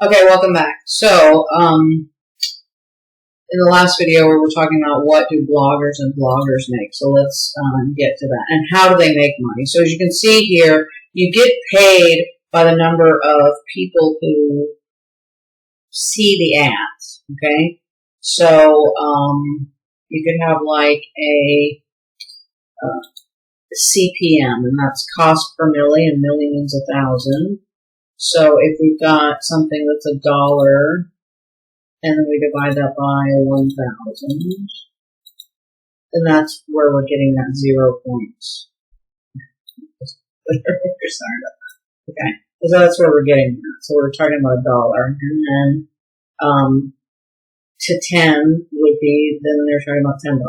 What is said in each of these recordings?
Okay, welcome back. So, in the last video we were talking about what do bloggers and vloggers make. So let's get to that. And how do they make money? So as you can see here, you get paid by the number of people who see the ads, okay? So, you could have like a CPM, and that's cost per million, millions a thousand. So if we've got something that's $1, and then we divide that by 1,000, then that's where we're getting that 0 points. Sorry about that. Okay, so that's where we're getting that. So we're talking about $1, and then to 10 would be, then they're talking about $10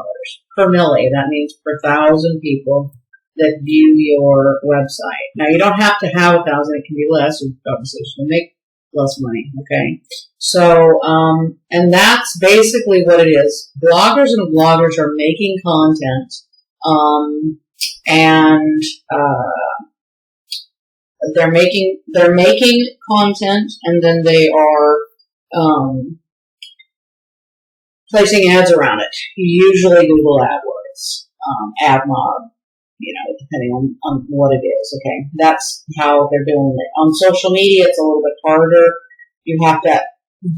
per milli. That means per 1,000 people that view your website. Now, you don't have to have 1,000. It can be less. Obviously, you can make less money, okay? So, and that's basically what it is. Bloggers and vloggers are making content, and they're making content, and then they are placing ads around it. Usually Google AdWords, AdMob, depending on what it is, okay? That's how they're doing it. On social media, it's a little bit harder. You have to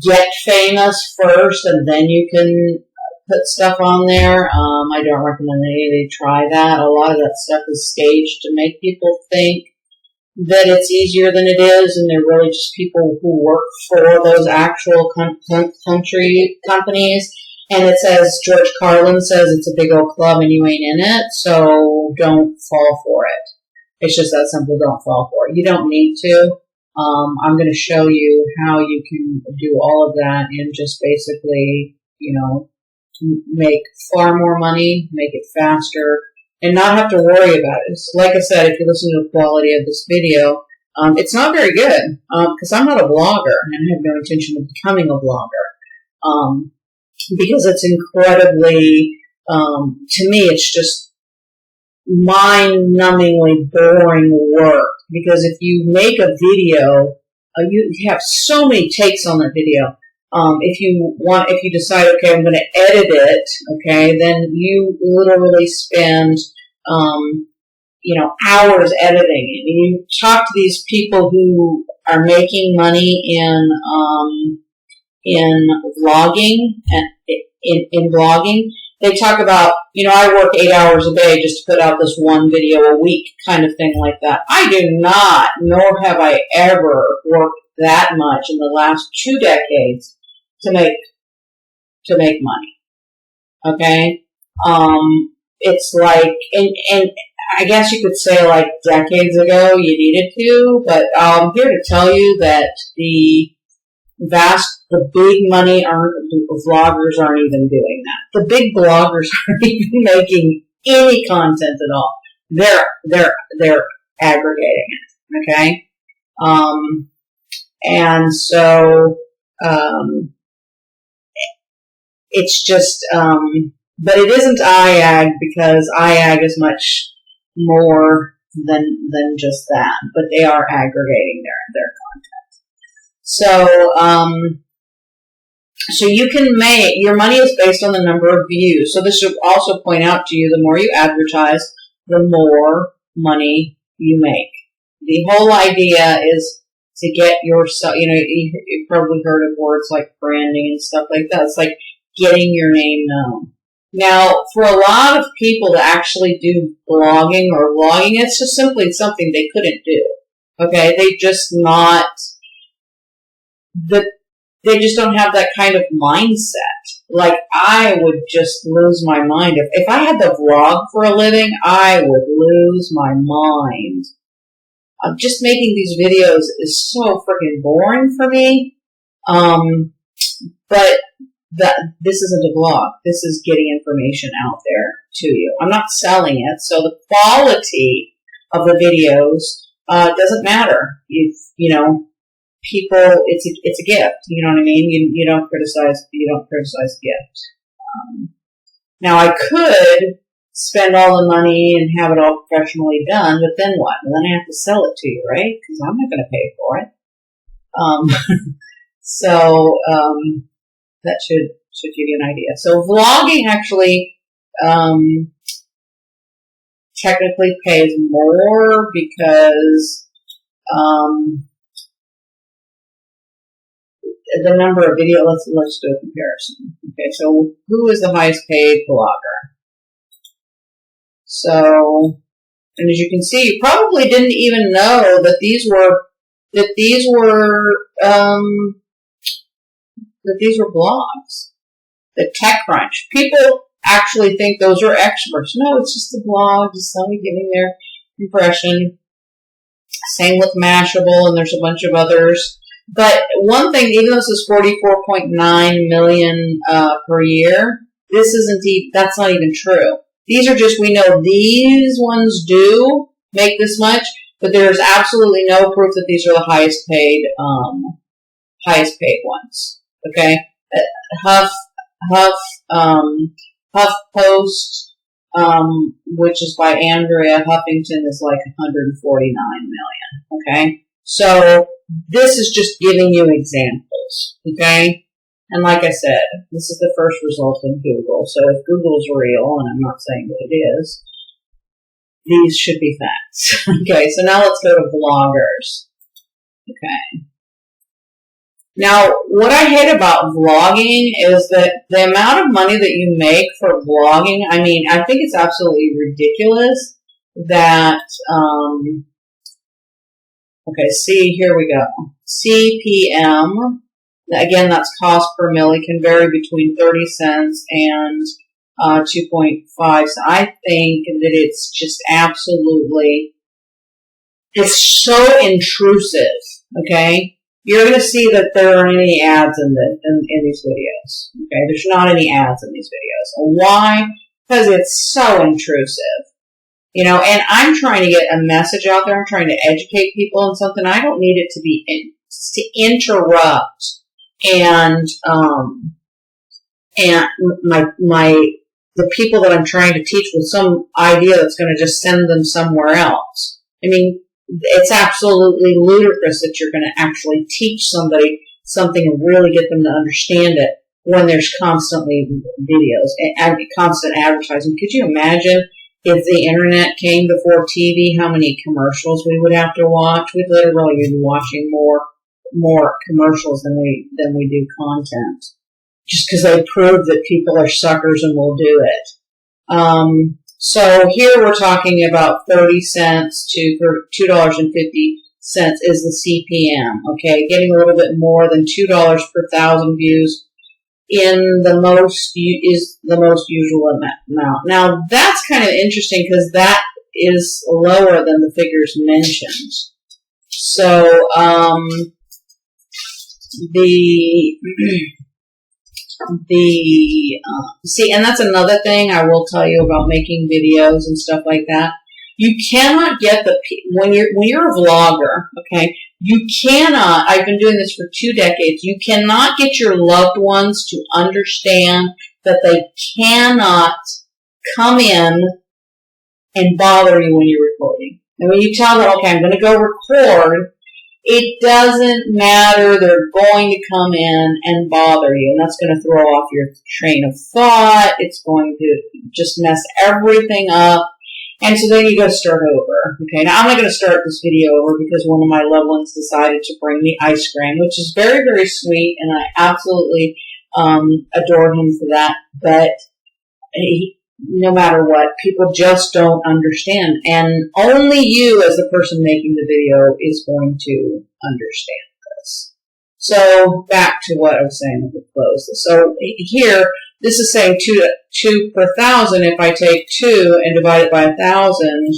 get famous first, and then you can put stuff on there. I don't recommend anybody try that. A lot of that stuff is staged to make people think that it's easier than it is, and they're really just people who work for those actual companies. And it says, George Carlin says it's a big old club and you ain't in it, so don't fall for it. It's just that simple, don't fall for it. You don't need to. I'm going to show you how you can do all of that and just basically, make far more money, make it faster, and not have to worry about it. Like I said, if you listen to the quality of this video, it's not very good, because I'm not a blogger and I have no intention of becoming a blogger. Because it's incredibly, to me, it's just mind-numbingly boring work. Because if you make a video, you have so many takes on that video. If you decide, okay, I'm going to edit it, okay, then you literally spend, hours editing it. And you talk to these people who are making money in vlogging, in blogging, they talk about, I work 8 hours a day just to put out this one video a week, kind of thing like that. I do not, nor have I ever worked that much in the last 2 decades to make money. Okay? It's like, and I guess you could say like decades ago you needed to, but I'm here to tell you that the big money vloggers aren't even doing that. The big bloggers aren't even making any content at all. They're aggregating it. Okay? And so, it's just, but it isn't I-Agg, because I-Agg is much more than just that. But they are aggregating their content. So you can make, your money is based on the number of views. So this should also point out to you, the more you advertise, the more money you make. The whole idea is to get yourself, you've probably heard of words like branding and stuff like that. It's like getting your name known. Now, for a lot of people to actually do blogging or vlogging, it's just simply something they couldn't do. Okay? They just don't have that kind of mindset. Like, I would just lose my mind. If I had to vlog for a living, I would lose my mind. Just making these videos is so freaking boring for me. But this isn't a vlog. This is getting information out there to you. I'm not selling it, so the quality of the videos doesn't matter. People, it's a gift. You know what I mean? You don't criticize the gift. Now I could spend all the money and have it all professionally done, but then what? Well, then I have to sell it to you, right? Because I'm not going to pay for it. So that should give you an idea. So vlogging actually technically pays more because the number of video. Let's do a comparison. Okay, so who is the highest paid vlogger? So, and as you can see, you probably didn't even know that these were blogs. The TechCrunch. People actually think those are experts. No, it's just a blog, just somebody giving their impression. Same with Mashable, and there's a bunch of others. But one thing, even though this is 44.9 million per year, that's not even true. These are just, we know these ones do make this much, but there's absolutely no proof that these are the highest paid ones. Okay, HuffPost, which is by Andrea Huffington, is like 149 million. Okay, so this is just giving you examples. Okay, and like I said, this is the first result in Google. So if Google's real, and I'm not saying that it is, these should be facts. Okay, so now let's go to vloggers. Okay. Now, what I hate about vlogging is that the amount of money that you make for vlogging, I mean, I think it's absolutely ridiculous that, okay, see, here we go. CPM, again, that's cost per mil. It can vary between 30 cents and 2.5. So I think that it's just absolutely, it's so intrusive, okay? You're going to see that there aren't any ads in these videos. Okay, there's not any ads in these videos. Why? Because it's so intrusive. You know, and I'm trying to get a message out there. I'm trying to educate people on something. I don't need it to be to interrupt and the people that I'm trying to teach with some idea that's going to just send them somewhere else. I mean, it's absolutely ludicrous that you're going to actually teach somebody something and really get them to understand it when there's constantly videos and constant advertising. Could you imagine if the internet came before TV, how many commercials we would have to watch? We'd literally be watching more commercials than we do content, just because they prove that people are suckers and will do it. So here we're talking about 30 cents to $2.50 is the CPM. Okay, getting a little bit more than $2 per 1,000 views is the most usual amount. Now that's kind of interesting because that is lower than the figures mentioned. So see, and that's another thing I will tell you about making videos and stuff like that. You cannot get when you're a vlogger, okay, you cannot, I've been doing this for 2 decades, you cannot get your loved ones to understand that they cannot come in and bother you when you're recording. And when you tell them, okay, I'm going to go record, it doesn't matter. They're going to come in and bother you, and that's going to throw off your train of thought. It's going to just mess everything up. And so then you got to start over. Okay, now I'm not going to start this video over because one of my loved ones decided to bring me ice cream, which is very, very sweet, and I absolutely adore him for that. But no matter what, people just don't understand. And only you, as the person making the video, is going to understand this. So back to what I was saying at the close. So here, this is saying 2 per 1,000. If I take 2 and divide it by 1,000,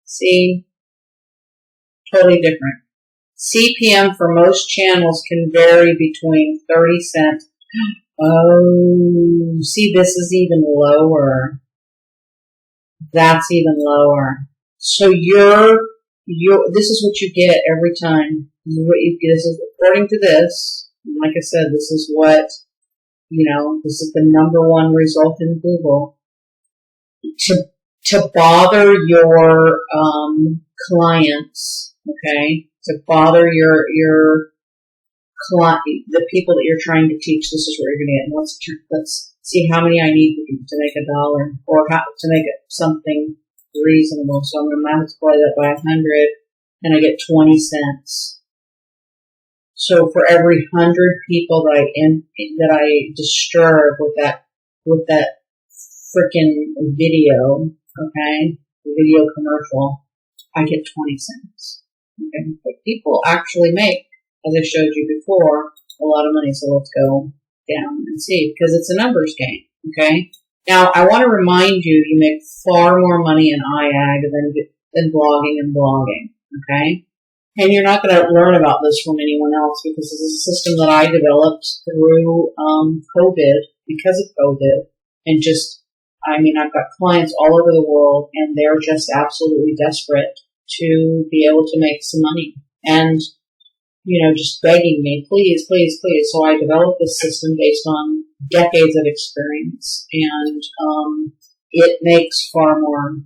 see, totally different. CPM for most channels can vary between 30 cents. Oh, see, this is even lower. That's even lower. So this is what you get every time. This is according to this. Like I said, this is what, this is the #1 result in Google. To bother your clients, okay, to bother your client, the people that you're trying to teach. This is where you're going to get. Let's see how many I need to make $1 or how to make it something reasonable. So I'm going to multiply that by 100 and I get 20 cents. So for every 100 people that I disturb with that frickin' video, okay, video commercial, I get 20 cents. Okay, but people actually make, as I showed you before, a lot of money. So let's go down and see, because it's a numbers game. Okay. Now I want to remind you, you make far more money in I-Agg than blogging and blogging. Okay. And you're not going to learn about this from anyone else, because this is a system that I developed through COVID, because of COVID, and I've got clients all over the world, and they're just absolutely desperate to be able to make some money, and just begging me, please, please, please. So I developed this system based on decades of experience, and it makes far more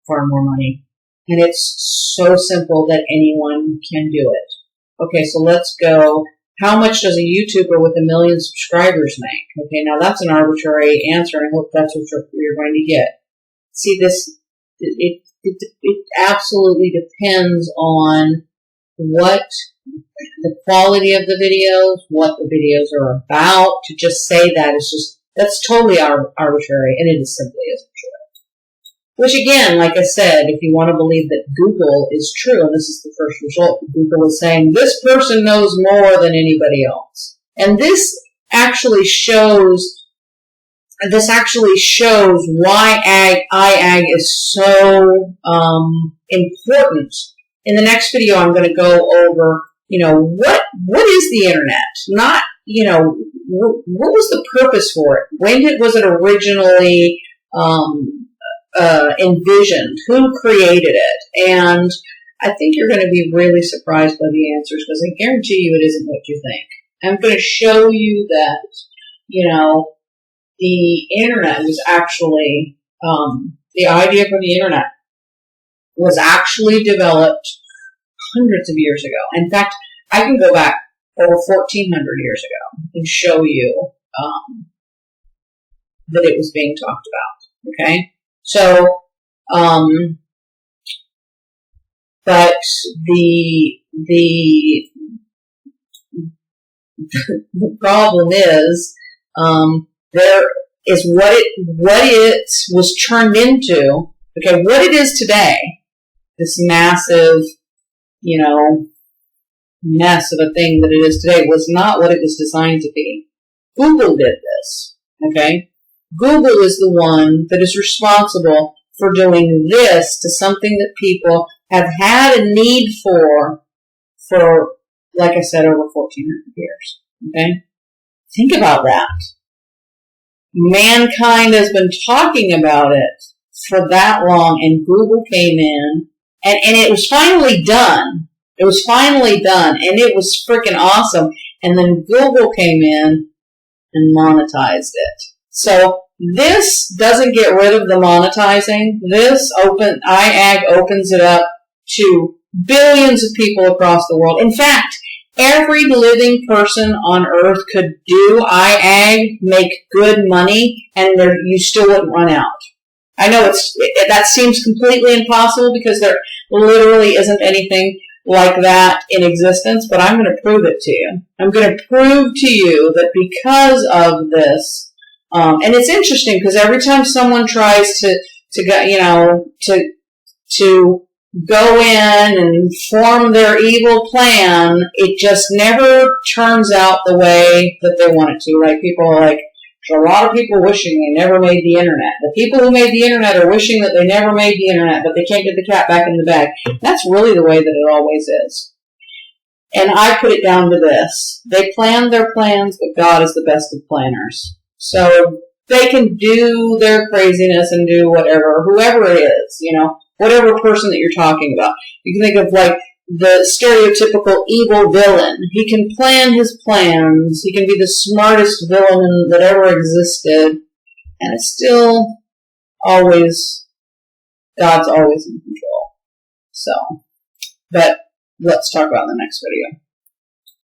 money. And it's so simple that anyone can do it. Okay, so let's go. How much does a YouTuber with 1 million subscribers make? Okay, now that's an arbitrary answer, and I hope that's what you're going to get. See, it absolutely depends on what the quality of the videos, what the videos are about. To just say that is that's totally arbitrary, and it simply isn't true. Which again, like I said, if you want to believe that Google is true, and this is the first result, Google is saying this person knows more than anybody else. And this actually shows why I-Agg is so important. In the next video, I'm going to go over, what is the internet? Not, what was the purpose for it? When was it originally envisioned? Who created it? And I think you're going to be really surprised by the answers, because I guarantee you it isn't what you think. I'm going to show you that, the internet was actually, the idea for the internet was actually developed hundreds of years ago. In fact, I can go back over 1,400 years ago and show you that it was being talked about. Okay? So, but the problem is, there is what it was turned into. Okay, what it is today, this massive, mess of a thing that it is today, was not what it was designed to be. Google did this. Okay, Google is the one that is responsible for doing this to something that people have had a need for, like I said, over 1,400 years. Okay? Think about that. Mankind has been talking about it for that long, and Google came in, and it was finally done. It was finally done, and it was freaking awesome. And then Google came in and monetized it. So this doesn't get rid of the monetizing. I-Agg opens it up to billions of people across the world. In fact, every living person on Earth could do I-Agg, make good money, and you still wouldn't run out. I know that seems completely impossible, because there literally isn't anything like that in existence, but I'm going to prove it to you. I'm going to prove to you that because of this, and it's interesting, because every time someone tries to go in and form their evil plan, it just never turns out the way that they want it to. Like, people are like, there's a lot of people wishing they never made the internet. The people who made the internet are wishing that they never made the internet, but they can't get the cat back in the bag. That's really the way that it always is. And I put it down to this. They planned their plans, but God is the best of planners. So they can do their craziness and do whatever, whoever it is, whatever person that you're talking about. You can think of like the stereotypical evil villain. He can plan his plans. He can be the smartest villain that ever existed. And it's still God's always in control. So, but let's talk about it in the next video.